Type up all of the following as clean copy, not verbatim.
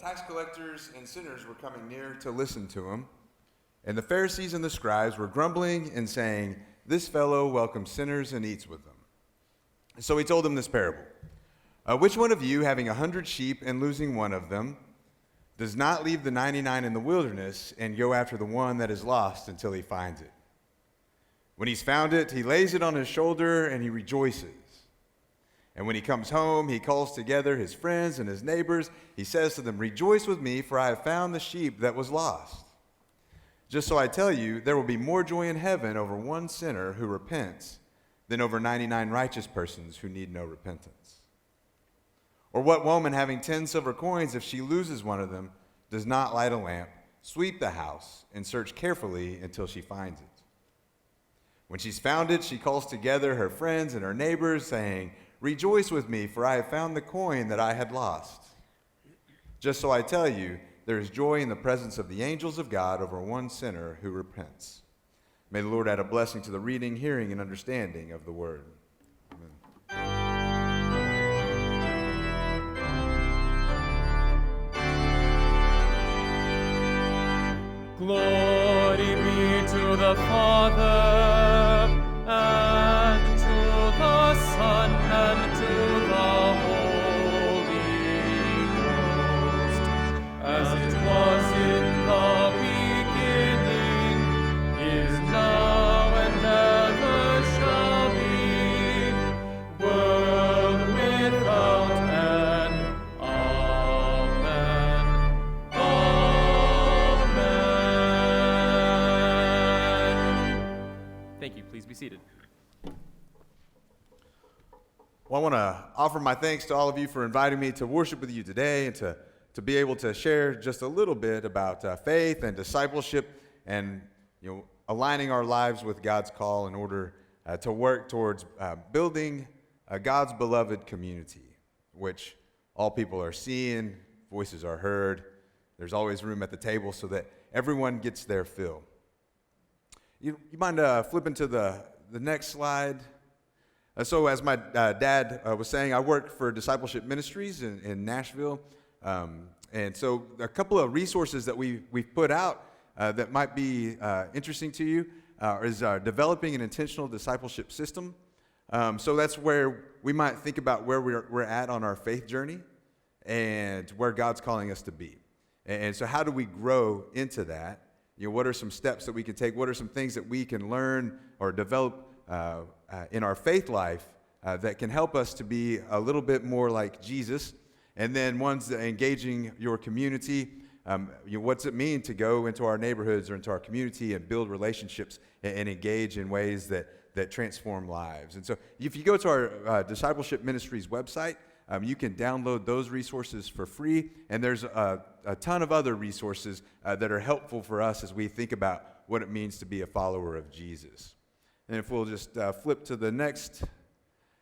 tax collectors and sinners were coming near to listen to him, and the Pharisees and the scribes were grumbling and saying, "This fellow welcomes sinners and eats with them." And so he told them this parable. Which one of you, having 100 sheep and losing one of them, does not leave the 99 in the wilderness and go after the one that is lost until he finds it? When he's found it, he lays it on his shoulder and he rejoices. And when he comes home, he calls together his friends and his neighbors. He says to them, "Rejoice with me, for I have found the sheep that was lost." Just so I tell you, there will be more joy in heaven over one sinner who repents than over 99 righteous persons who need no repentance. Or what woman having 10 silver coins, if she loses one of them, does not light a lamp, sweep the house, and search carefully until she finds it? When she's found it, she calls together her friends and her neighbors, saying, "Rejoice with me, for I have found the coin that I had lost." Just so I tell you, there is joy in the presence of the angels of God over one sinner who repents. May the Lord add a blessing to the reading, hearing, and understanding of the word. Amen. Glory be to the Father, and to the Son, and to the Holy Ghost, as it was in the beginning, is now, and ever shall be, world without end. Amen. Amen. Thank you. Please be seated. Well, I want to offer my thanks to all of you for inviting me to worship with you today and to be able to share just a little bit about faith and discipleship and aligning our lives with God's call in order to work towards building God's beloved community, which all people are seeing, voices are heard. There's always room at the table so that everyone gets their fill. You mind flipping to the next slide? So as my dad was saying, I work for Discipleship Ministries in Nashville. And so a couple of resources that we've put out that might be interesting to you is developing an intentional discipleship system. So that's where we might think about where we're at on our faith journey and where God's calling us to be. And so how do we grow into that? What are some steps that we can take? What are some things that we can learn or develop in our faith life that can help us to be a little bit more like Jesus? And then ones that engaging your community. What's it mean to go into our neighborhoods or into our community and build relationships and engage in ways that transform lives? And so if you go to our Discipleship Ministries website, you can download those resources for free. And there's a ton of other resources that are helpful for us as we think about what it means to be a follower of Jesus. And if we'll just flip to the next,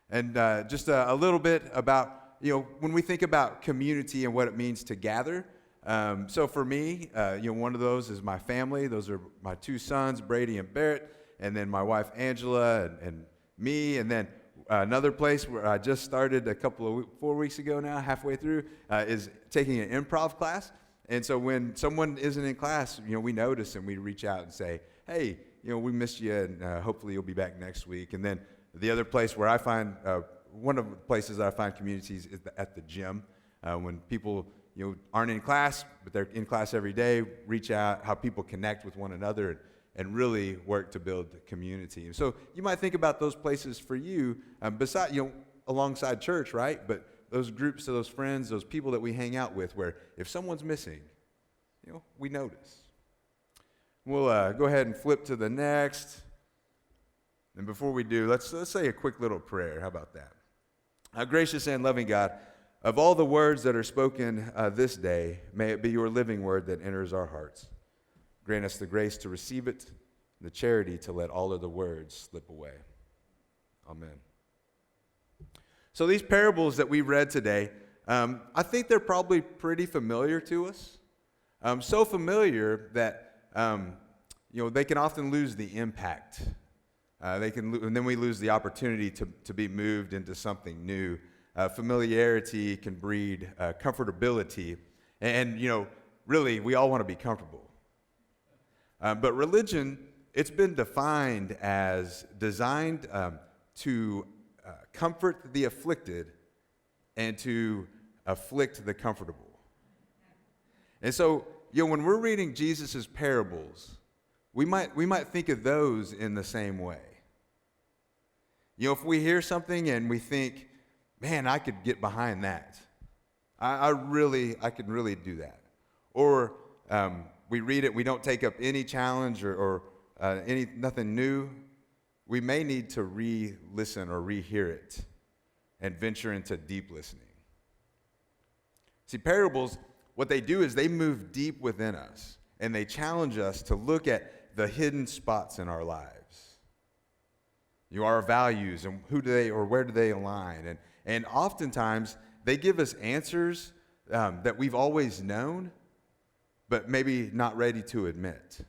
and just a little bit about, when we think about community and what it means to gather. So for me, one of those is my family. Those are my two sons, Brady and Barrett, and then my wife, Angela, and me. And then another place where I just started 4 weeks ago now, halfway through, is taking an improv class. And so when someone isn't in class, we notice and we reach out and say, "Hey, we missed you, and hopefully you'll be back next week." And then the other place where I find, one of the places that I find communities is at the gym. When people aren't in class, but they're in class every day, reach out, how people connect with one another and really work to build community. And so you might think about those places for you, alongside church, right? But those groups, those friends, those people that we hang out with, where if someone's missing, we notice. We'll go ahead and flip to the next. And before we do, let's say a quick little prayer. How about that? Gracious and loving God, of all the words that are spoken this day, may it be your living word that enters our hearts. Grant us the grace to receive it, and the charity to let all other words slip away. Amen. So these parables that we read today, I think they're probably pretty familiar to us. So familiar that they can often lose the impact. And then we lose the opportunity to be moved into something new. Familiarity can breed comfortability, And really, we all want to be comfortable. But religion, it's been defined as designed to comfort the afflicted and to afflict the comfortable. And so, when we're reading Jesus' parables, we might think of those in the same way. If we hear something and we think, man, I could get behind that. I could really do that. Or we read it, we don't take up any challenge or nothing new. We may need to re-listen or rehear it and venture into deep listening. See, parables, what they do is they move deep within us, and they challenge us to look at the hidden spots in our lives. Our values and where do they align? And oftentimes, they give us answers that we've always known, but maybe not ready to admit.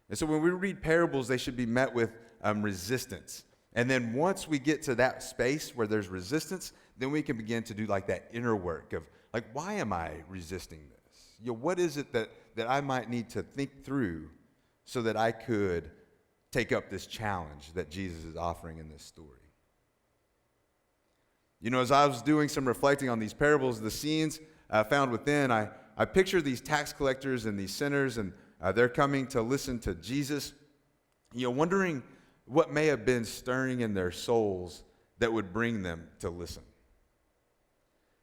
And so when we read parables, they should be met with resistance. And then once we get to that space where there's resistance, then we can begin to do like that inner work of like, why am I resisting this? What is it that I might need to think through so that I could take up this challenge that Jesus is offering in this story? As I was doing some reflecting on these parables, the scenes found within, I picture these tax collectors and these sinners, and they're coming to listen to Jesus, wondering what may have been stirring in their souls that would bring them to listen.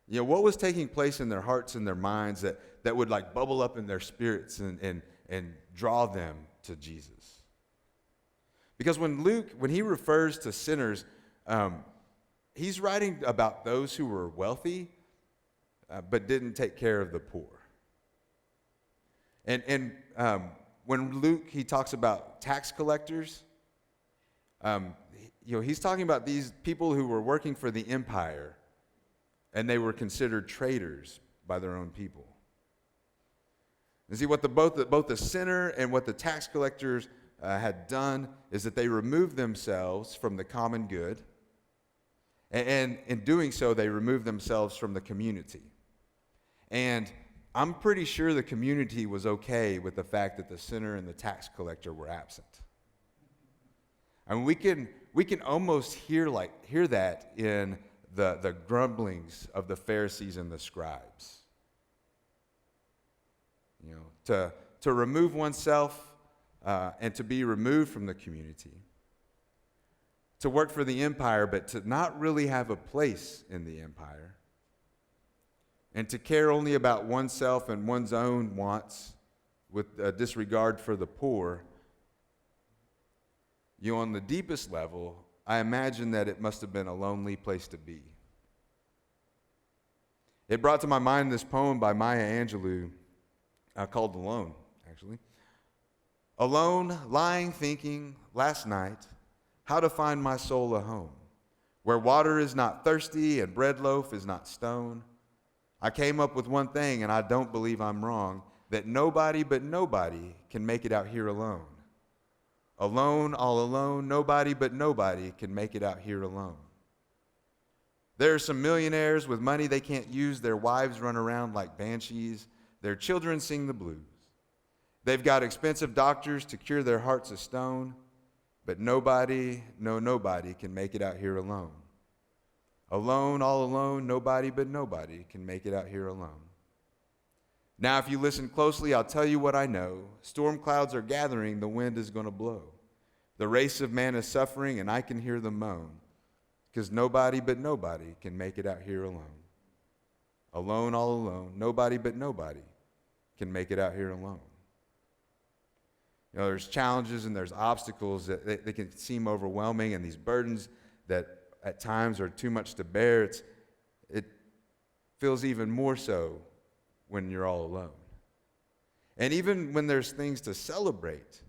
What was taking place in their hearts and their minds that would like bubble up in their spirits and draw them to Jesus. Because when Luke, when he refers to sinners, he's writing about those who were wealthy but didn't take care of the poor. And when Luke, he talks about tax collectors, he's talking about these people who were working for the empire, and they were considered traitors by their own people. And see, what both the sinner and what the tax collectors had done is that they removed themselves from the common good, and in doing so, they removed themselves from the community. And I'm pretty sure the community was okay with the fact that the sinner and the tax collector were absent. I mean, we can almost hear that in the grumblings of the Pharisees and the scribes. To remove oneself and to be removed from the community, to work for the empire, but to not really have a place in the empire, and to care only about oneself and one's own wants with a disregard for the poor. On the deepest level, I imagine that it must have been a lonely place to be. It brought to my mind this poem by Maya Angelou called Alone, actually. Alone, lying, thinking, last night, how to find my soul a home, where water is not thirsty and bread loaf is not stone. I came up with one thing, and I don't believe I'm wrong, that nobody but nobody can make it out here alone. Alone, all alone, nobody but nobody can make it out here alone. There are some millionaires with money they can't use. Their wives run around like banshees. Their children sing the blues. They've got expensive doctors to cure their hearts of stone, but nobody, no nobody can make it out here alone. Alone, all alone, nobody but nobody can make it out here alone. Now, if you listen closely, I'll tell you what I know. Storm clouds are gathering, the wind is going to blow. The race of man is suffering, and I can hear them moan, because nobody but nobody can make it out here alone. Alone, all alone, nobody but nobody can make it out here alone. There's challenges and there's obstacles that they can seem overwhelming, and these burdens that at times are too much to bear. It feels even more so when you're all alone. And even when there's things to celebrate,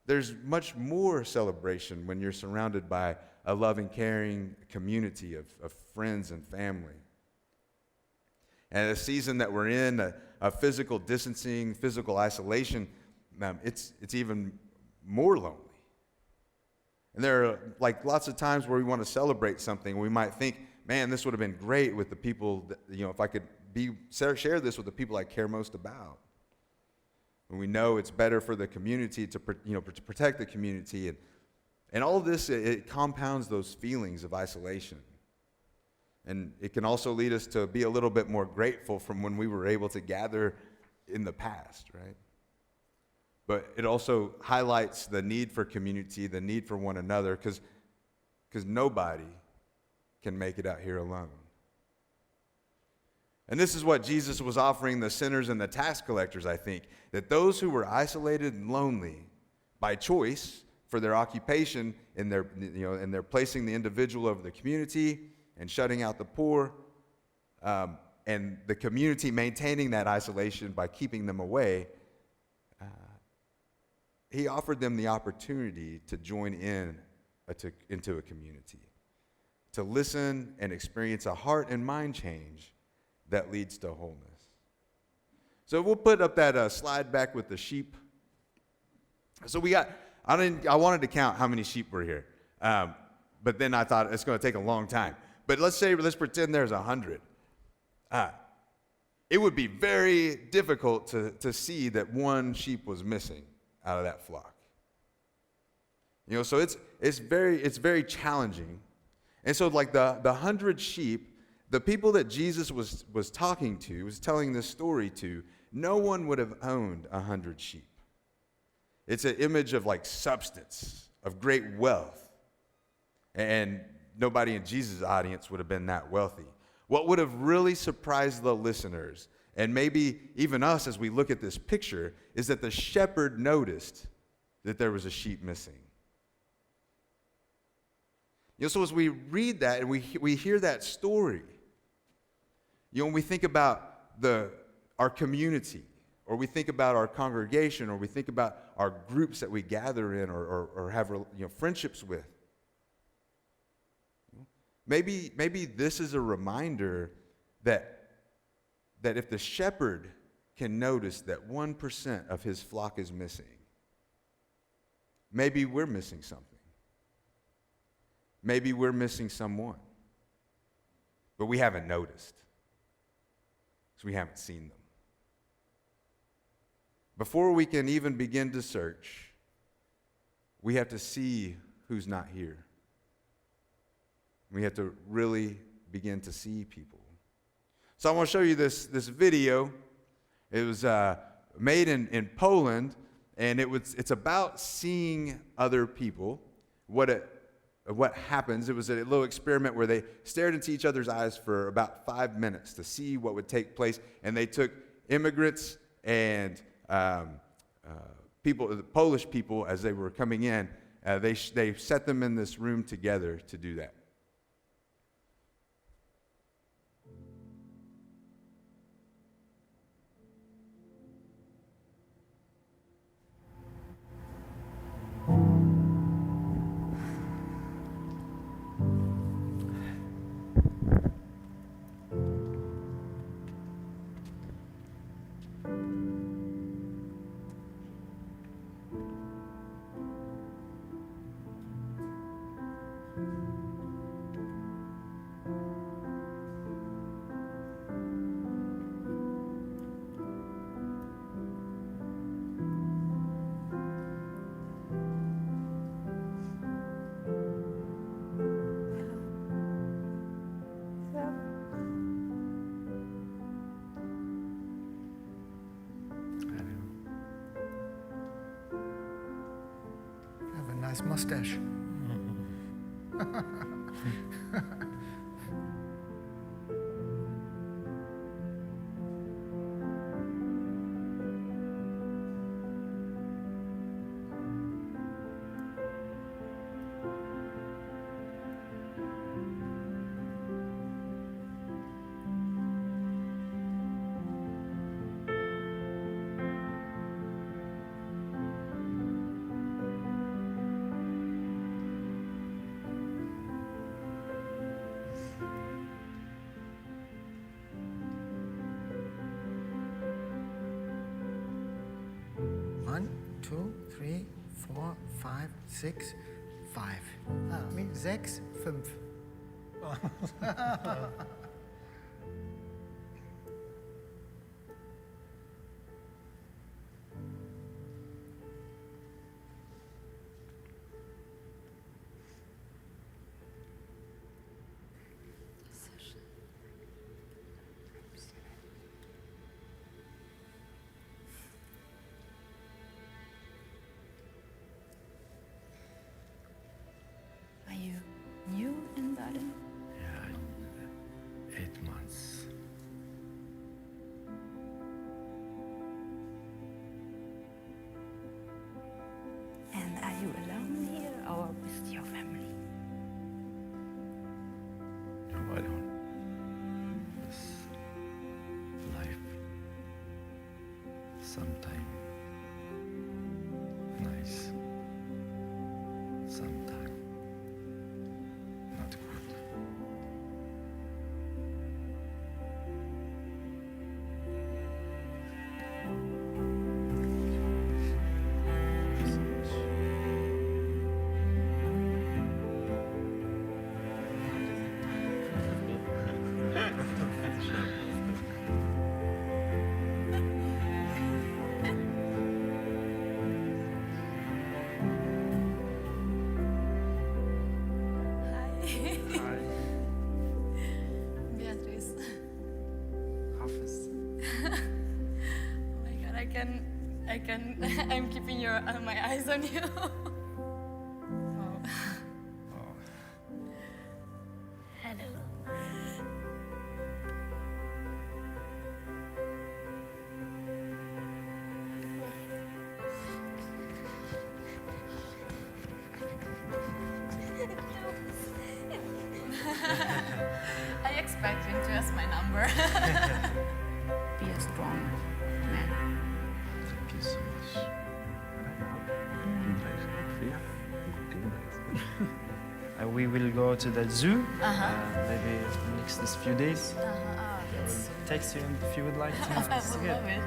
there's much more celebration when you're surrounded by a loving, caring community of friends and family. And a season that we're in, a physical distancing, physical isolation, it's even more lonely. And there are lots of times where we want to celebrate something. We might think, man, this would have been great with the people, if I could share this with the people I care most about. And we know it's better for the community to protect the community, and all of this, it compounds those feelings of isolation. And it can also lead us to be a little bit more grateful from when we were able to gather in the past, right? But it also highlights the need for community, the need for one another, because nobody can make it out here alone. And this is what Jesus was offering the sinners and the tax collectors, I think, that those who were isolated and lonely by choice for their occupation and they're placing the individual over the community and shutting out the poor, and the community maintaining that isolation by keeping them away, he offered them the opportunity to join into a community, to listen and experience a heart and mind change that leads to wholeness. So we'll put up that slide back with the sheep. So I wanted to count how many sheep were here, but then I thought it's going to take a long time. But let's pretend there's 100. It would be very difficult to see that one sheep was missing out of that flock. So it's very challenging. And so like the 100 sheep, the people that Jesus was talking to, was telling this story to, no one would have owned 100 sheep. It's an image of like substance, of great wealth. And nobody in Jesus' audience would have been that wealthy. What would have really surprised the listeners, and maybe even us as we look at this picture, is that the shepherd noticed that there was a sheep missing. So as we read that and we hear that story, when we think about our community, or we think about our congregation, or we think about our groups that we gather in or have friendships with, maybe this is a reminder that if the shepherd can notice that 1% of his flock is missing, maybe we're missing something. Maybe we're missing someone, but we haven't noticed because we haven't seen them. Before we can even begin to search, we have to see who's not here. We have to really begin to see people. So I want to show you this video. It was made in Poland, and it's about seeing other people. What happens? It was a little experiment where they stared into each other's eyes for about 5 minutes to see what would take place, and they took immigrants and people, the Polish people, as they were coming in. They set them in this room together to do that. Nice mustache. One, two, three, four, five, six, five. Mit 6, 5. Sometime nice, sometime not good. Hi. Beatrice. Hafiz. Oh my god, I'm keeping my eyes on you. Oh. Hello. I expect you to ask my number. Be a strong man. Thank you so much. We will go to the zoo. Maybe next few days. Text you if you would like to. I would love it. Of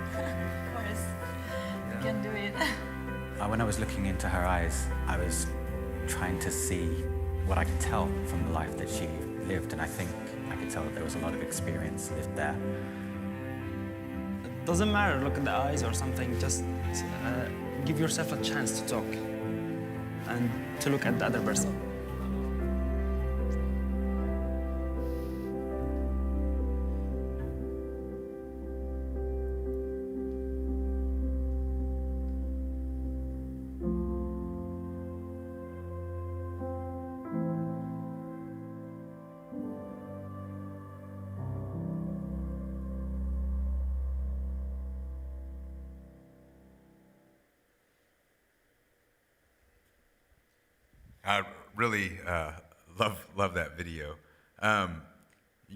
course. You can do it. When I was looking into her eyes, I was trying to see what I could tell from the life that she lived, and I think I could tell that there was a lot of experience lived there. It doesn't matter, look at the eyes or something, just give yourself a chance to talk and to look at the other person. I really love that video,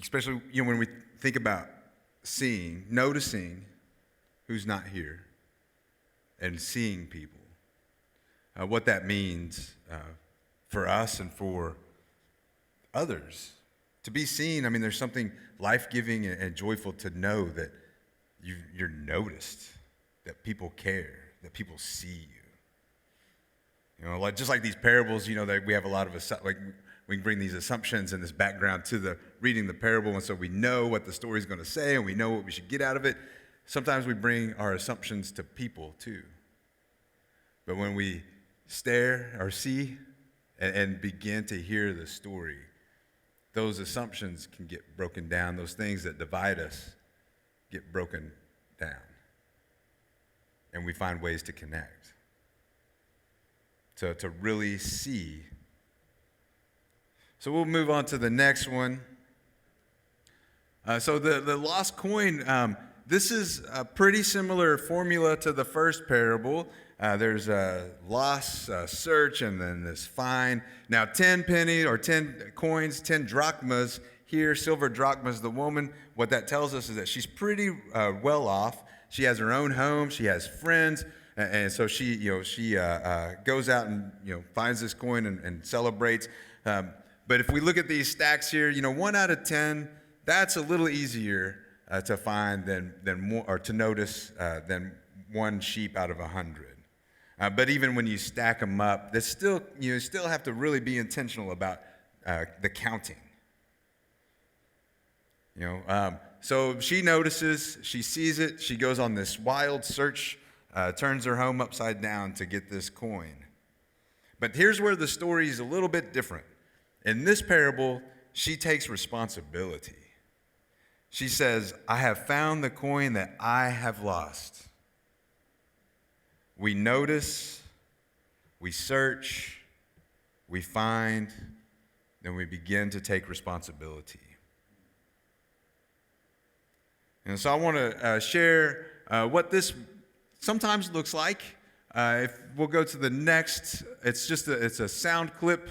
especially when we think about seeing, noticing who's not here, and seeing people. What that means for us and for others. To be seen, I mean, there's something life-giving and joyful to know that you're noticed, that people care, that people see you. You know, just like these parables, that we have a lot of, we can bring these assumptions and this background to the reading the parable, and so we know what the story's going to say, and we know what we should get out of it. Sometimes we bring our assumptions to people, too. But when we stare or see and begin to hear the story, those assumptions can get broken down. Those things that divide us get broken down. And we find ways to connect. To really see. So we'll move on to the next one. So the lost coin, this is a pretty similar formula to the first parable. There's a loss, search, and then this find. Now 10 pennies or 10 coins, 10 drachmas here, silver drachmas, the woman, what that tells us is that she's pretty well off. She has her own home, she has friends. And so she goes out and finds this coin and celebrates. But if we look at these stacks here, 1 out of 10, that's a little easier to find to notice than one sheep out of 100. But even when you stack them up, you still have to really be intentional about the counting. So she notices, she sees it, she goes on this wild search. Turns her home upside down to get this coin. But here's where the story is a little bit different. In this parable, she takes responsibility. She says, I have found the coin that I have lost. We notice, we search, we find, then we begin to take responsibility. And so I want to share what this sometimes looks like. If we'll go to the next, it's a sound clip.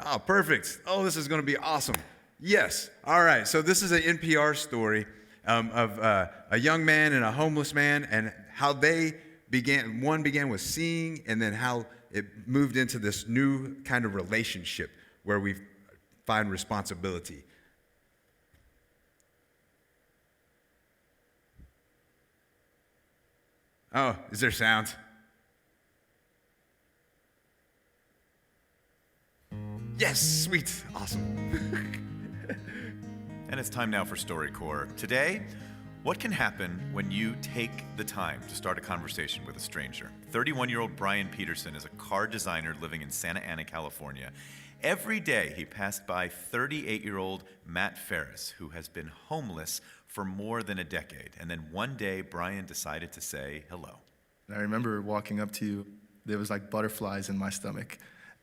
Oh, perfect. Oh, this is going to be awesome. Yes. All right. So this is an NPR story. of a young man and a homeless man, and how they began. One began with seeing, and then how it moved into this new kind of relationship where we find responsibility. Oh, is there sound? Yes, sweet, awesome. And it's time now for StoryCorps. Today, what can happen when you take the time to start a conversation with a stranger? 31-year-old Bryan Peterson is a car designer living in Santa Ana, California. Every day, he passed by 38-year-old Matt Ferris, who has been homeless for more than a decade. And then one day, Bryan decided to say hello. I remember walking up to you. There was like butterflies in my stomach.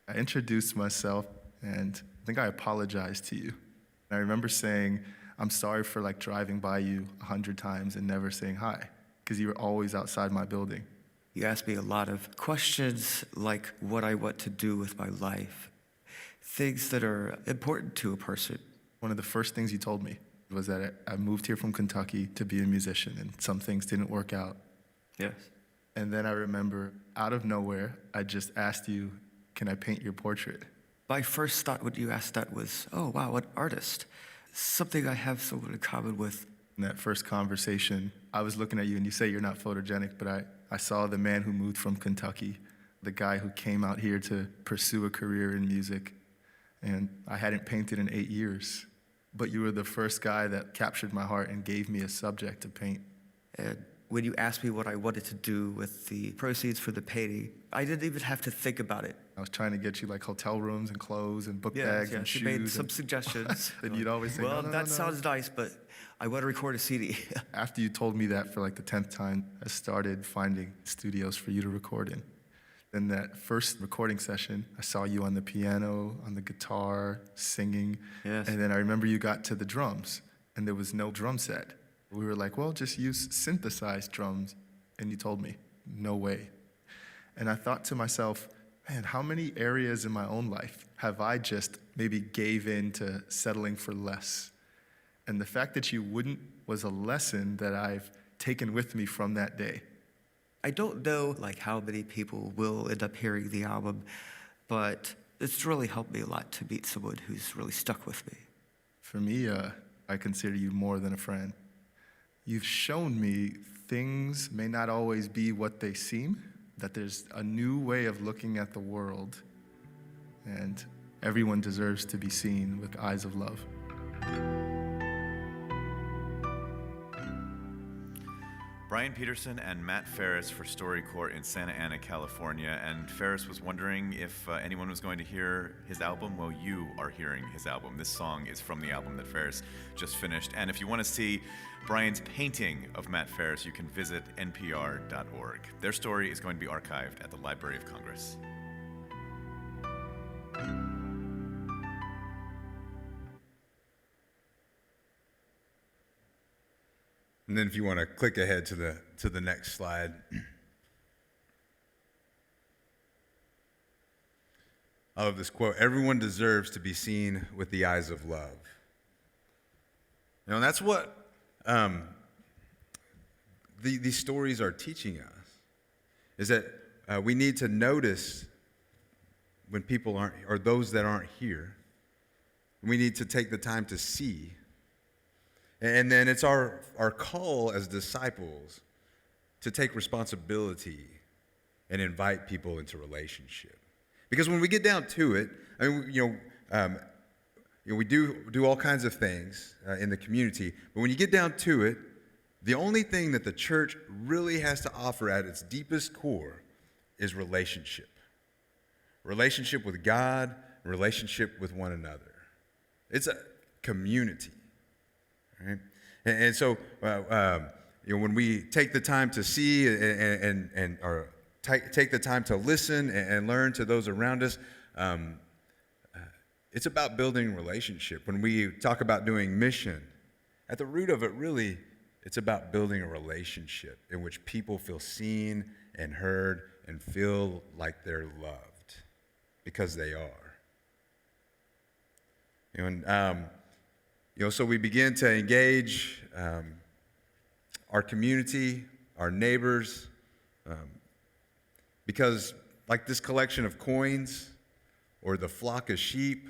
I introduced myself, and I think I apologized to you. I remember saying, I'm sorry for like driving by you 100 times and never saying hi, because you were always outside my building. You asked me a lot of questions like what I want to do with my life, things that are important to a person. One of the first things you told me was that I moved here from Kentucky to be a musician, and some things didn't work out. Yes. And then I remember, out of nowhere, I just asked you, can I paint your portrait? My first thought when you asked that was, oh, wow, what artist. Something I have somewhat in common with. In that first conversation, I was looking at you, and you say you're not photogenic, but I saw the man who moved from Kentucky, the guy who came out here to pursue a career in music. And I hadn't painted in 8 years, but you were the first guy that captured my heart and gave me a subject to paint. And when you asked me what I wanted to do with the proceeds for the painting, I didn't even have to think about it. I was trying to get you like hotel rooms and clothes and book bags and shoes. She made some suggestions. And you'd always say, well, no, that sounds nice, but I want to record a CD. After you told me that for like the 10th time, I started finding studios for you to record in. In that first recording session, I saw you on the piano, on the guitar, singing. Yes. And then I remember you got to the drums, and there was no drum set. We were like, well, just use synthesized drums. And you told me, no way. And I thought to myself, man, how many areas in my own life have I just maybe gave in to settling for less? And the fact that you wouldn't was a lesson that I've taken with me from that day. I don't know like how many people will end up hearing the album, but it's really helped me a lot to meet someone who's really stuck with me. For me, I consider you more than a friend. You've shown me things may not always be what they seem, that there's a new way of looking at the world, and everyone deserves to be seen with eyes of love. Bryan Peterson and Matt Ferris for StoryCorps in Santa Ana, California. And Ferris was wondering if anyone was going to hear his album. Well, you are hearing his album. This song is from the album that Ferris just finished. And if you want to see Bryan's painting of Matt Ferris, you can visit npr.org. Their story is going to be archived at the Library of Congress. And then if you want to click ahead to the next slide. I love this quote: everyone deserves to be seen with the eyes of love. And that's what these stories are teaching us, is that we need to notice when people aren't, or those that aren't here. We need to take the time to see. And then it's our call as disciples to take responsibility and invite people into relationship. Because when we get down to it, I mean, we do all kinds of things in the community, but when you get down to it, the only thing that the church really has to offer at its deepest core is relationship. Relationship with God, relationship with one another. It's a community. Right? And so, when we take the time to see or take the time to listen and learn to those around us, it's about building relationship. When we talk about doing mission, at the root of it, really, it's about building a relationship in which people feel seen and heard and feel like they're loved because they are. So we begin to engage our community, our neighbors, because like this collection of coins, or the flock of sheep,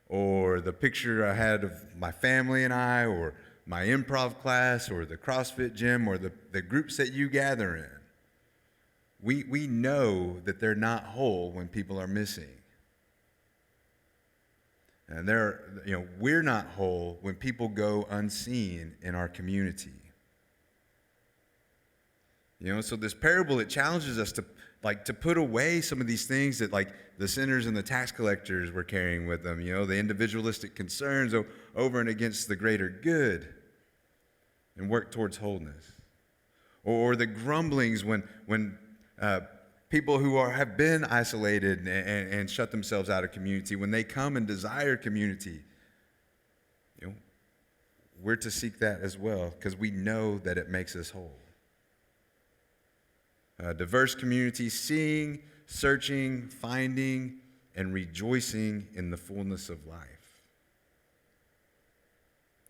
or the picture I had of my family and I, or my improv class, or the CrossFit gym, or the groups that you gather in, we know that they're not whole when people are missing. And we're not whole when people go unseen in our community. So this parable, it challenges us to put away some of these things that like the sinners and the tax collectors were carrying with them, the individualistic concerns over and against the greater good, and work towards wholeness. Or the grumblings when people who have been isolated and shut themselves out of community, when they come and desire community, we're to seek that as well, because we know that it makes us whole. Diverse community, seeing, searching, finding, and rejoicing in the fullness of life.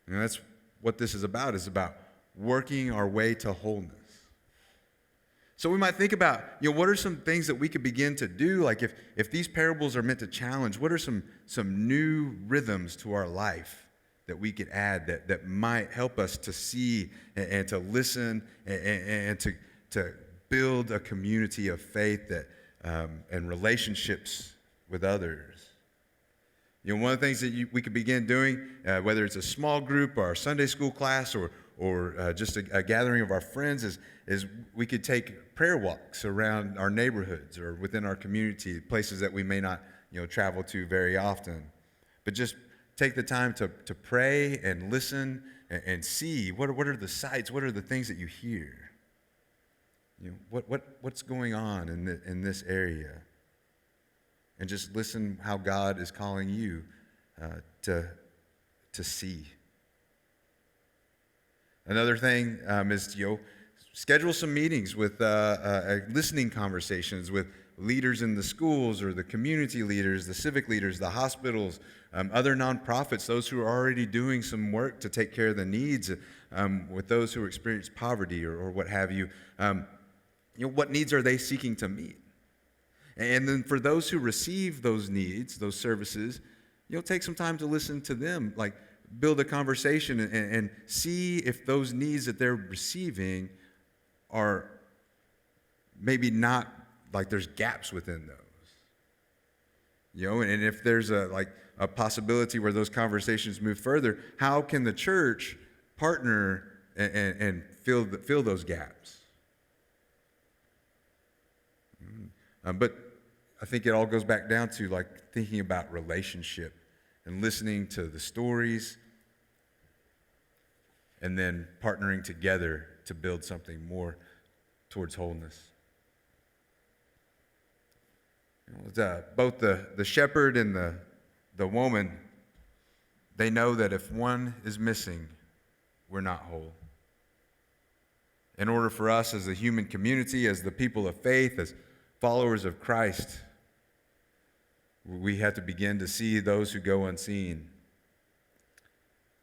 And that's what this is about. It's about working our way to wholeness. So we might think about, what are some things that we could begin to do? Like if these parables are meant to challenge, what are some new rhythms to our life that we could add that might help us to see and to listen and to build a community of faith and relationships with others? One of the things that we could begin doing, whether it's a small group or a Sunday school class or just a gathering of our friends, is we could take prayer walks around our neighborhoods or within our community, places that we may not travel to very often. But just take the time to pray and listen and see what are the sights, what are the things that you hear. What's going on in this area? And just listen how God is calling you to see. Another thing is schedule some meetings with listening conversations with leaders in the schools or the community leaders, the civic leaders, the hospitals, other nonprofits, those who are already doing some work to take care of the needs with those who experience poverty or what have you. What needs are they seeking to meet? And then for those who receive those needs, those services, take some time to listen to them, like build a conversation and see if those needs that they're receiving are maybe not, like there's gaps within those. And if there's a possibility where those conversations move further, how can the church partner and fill those gaps? But I think it all goes back down to thinking about relationship and listening to the stories and then partnering together to build something more towards wholeness. Both the shepherd and the woman, they know that if one is missing, we're not whole. In order for us as a human community, as the people of faith, as followers of Christ, we have to begin to see those who go unseen,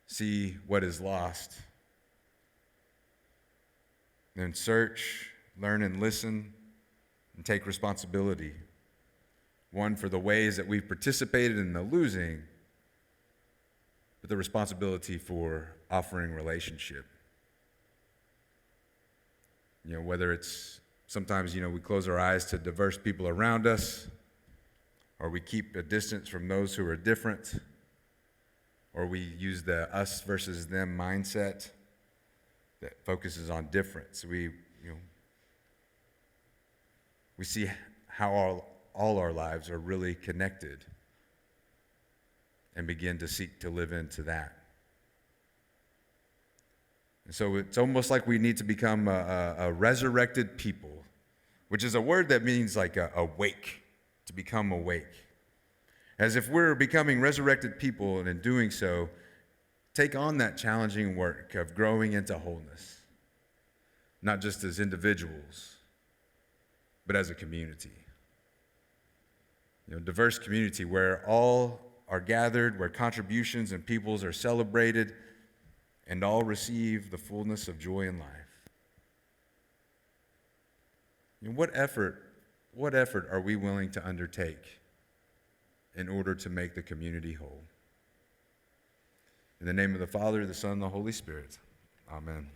see what is lost, and search, learn, and listen, and take responsibility. One, for the ways that we've participated in the losing, but the responsibility for offering relationship. Whether it's sometimes, we close our eyes to diverse people around us, or we keep a distance from those who are different, or we use the us versus them mindset that focuses on difference. We see how all our lives are really connected and begin to seek to live into that. And so it's almost like we need to become a resurrected people, which is a word that means awake, to become awake. As if we're becoming resurrected people, and in doing so, take on that challenging work of growing into wholeness, not just as individuals, but as a community. Diverse community where all are gathered, where contributions and peoples are celebrated, and all receive the fullness of joy in life. And what effort are we willing to undertake in order to make the community whole? In the name of the Father, the Son, and the Holy Spirit, amen.